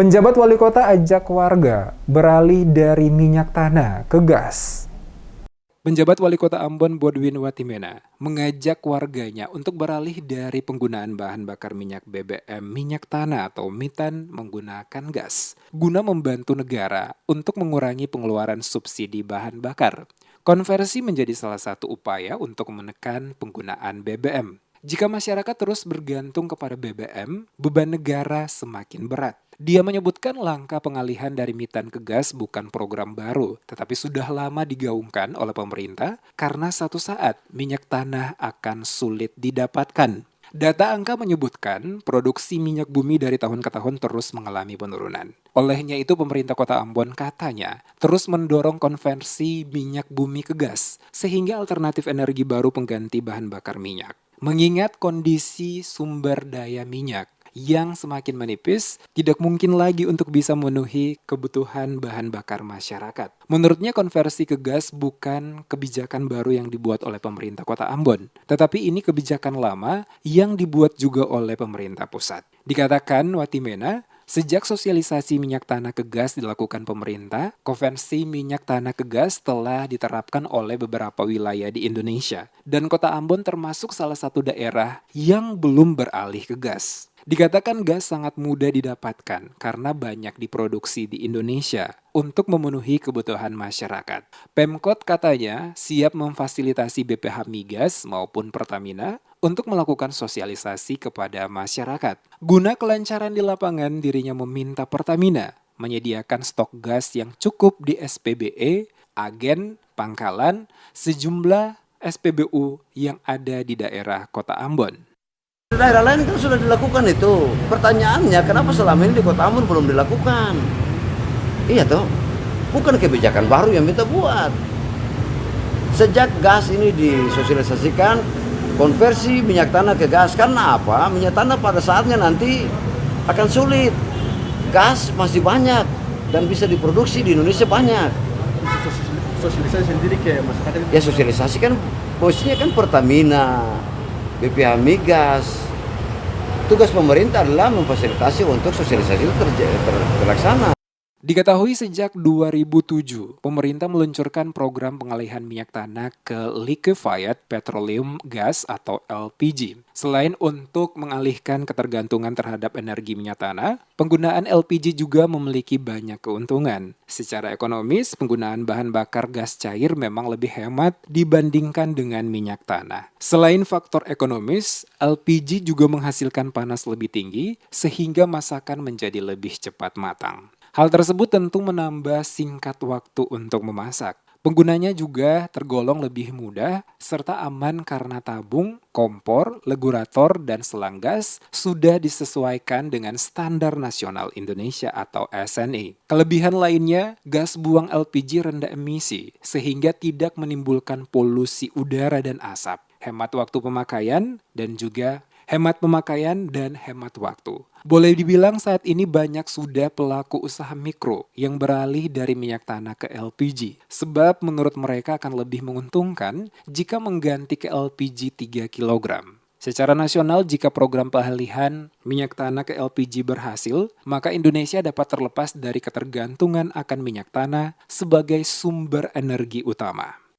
Penjabat wali kota ajak warga beralih dari minyak tanah ke gas. Penjabat Wali Kota Ambon Bodwin Watimena mengajak warganya untuk beralih dari penggunaan bahan bakar minyak BBM minyak tanah atau mitan menggunakan gas, guna membantu negara untuk mengurangi pengeluaran subsidi bahan bakar. Konversi menjadi salah satu upaya untuk menekan penggunaan BBM. Jika masyarakat terus bergantung kepada BBM, beban negara semakin berat. Dia menyebutkan langkah pengalihan dari mitan ke gas bukan program baru, tetapi sudah lama digaungkan oleh pemerintah karena satu saat minyak tanah akan sulit didapatkan. Data angka menyebutkan produksi minyak bumi dari tahun ke tahun terus mengalami penurunan. Olehnya itu pemerintah Kota Ambon katanya terus mendorong konversi minyak bumi ke gas, sehingga alternatif energi baru pengganti bahan bakar minyak. Mengingat kondisi sumber daya minyak yang semakin menipis, tidak mungkin lagi untuk bisa memenuhi kebutuhan bahan bakar masyarakat. Menurutnya konversi ke gas bukan kebijakan baru yang dibuat oleh pemerintah Kota Ambon, tetapi ini kebijakan lama yang dibuat juga oleh pemerintah pusat. Dikatakan Watimena, sejak sosialisasi minyak tanah ke gas dilakukan pemerintah, konversi minyak tanah ke gas telah diterapkan oleh beberapa wilayah di Indonesia. Dan Kota Ambon termasuk salah satu daerah yang belum beralih ke gas. Dikatakan gas sangat mudah didapatkan karena banyak diproduksi di Indonesia untuk memenuhi kebutuhan masyarakat. Pemkot katanya siap memfasilitasi BPH Migas maupun Pertamina untuk melakukan sosialisasi kepada masyarakat. Guna kelancaran di lapangan, dirinya meminta Pertamina menyediakan stok gas yang cukup di SPBE, agen, pangkalan, sejumlah SPBU yang ada di daerah Kota Ambon. Daerah lain kan sudah dilakukan itu. Pertanyaannya kenapa selama ini di Kota Ambon belum dilakukan? Iya toh, bukan kebijakan baru yang kita buat. Sejak gas ini disosialisasikan, konversi minyak tanah ke gas, karena apa? Minyak tanah pada saatnya nanti akan sulit. Gas masih banyak dan bisa diproduksi di Indonesia banyak. Sosialisasi sendiri ke masyarakat? Ya sosialisasi kan posisinya kan Pertamina, BPH Migas. Tugas pemerintah adalah memfasilitasi untuk sosialisasi itu terlaksana. Diketahui sejak 2007, pemerintah meluncurkan program pengalihan minyak tanah ke liquefied petroleum gas atau LPG. Selain untuk mengalihkan ketergantungan terhadap energi minyak tanah, penggunaan LPG juga memiliki banyak keuntungan. Secara ekonomis, penggunaan bahan bakar gas cair memang lebih hemat dibandingkan dengan minyak tanah. Selain faktor ekonomis, LPG juga menghasilkan panas lebih tinggi sehingga masakan menjadi lebih cepat matang. Hal tersebut tentu menambah singkat waktu untuk memasak. Penggunanya juga tergolong lebih mudah serta aman karena tabung, kompor, regulator, dan selang gas sudah disesuaikan dengan standar nasional Indonesia atau SNI. Kelebihan lainnya, gas buang LPG rendah emisi sehingga tidak menimbulkan polusi udara dan asap. Hemat waktu pemakaian dan juga hemat pemakaian dan hemat waktu. Boleh dibilang saat ini banyak sudah pelaku usaha mikro yang beralih dari minyak tanah ke LPG. Sebab menurut mereka akan lebih menguntungkan jika mengganti ke LPG 3 kg. Secara nasional, jika program pengalihan minyak tanah ke LPG berhasil, maka Indonesia dapat terlepas dari ketergantungan akan minyak tanah sebagai sumber energi utama.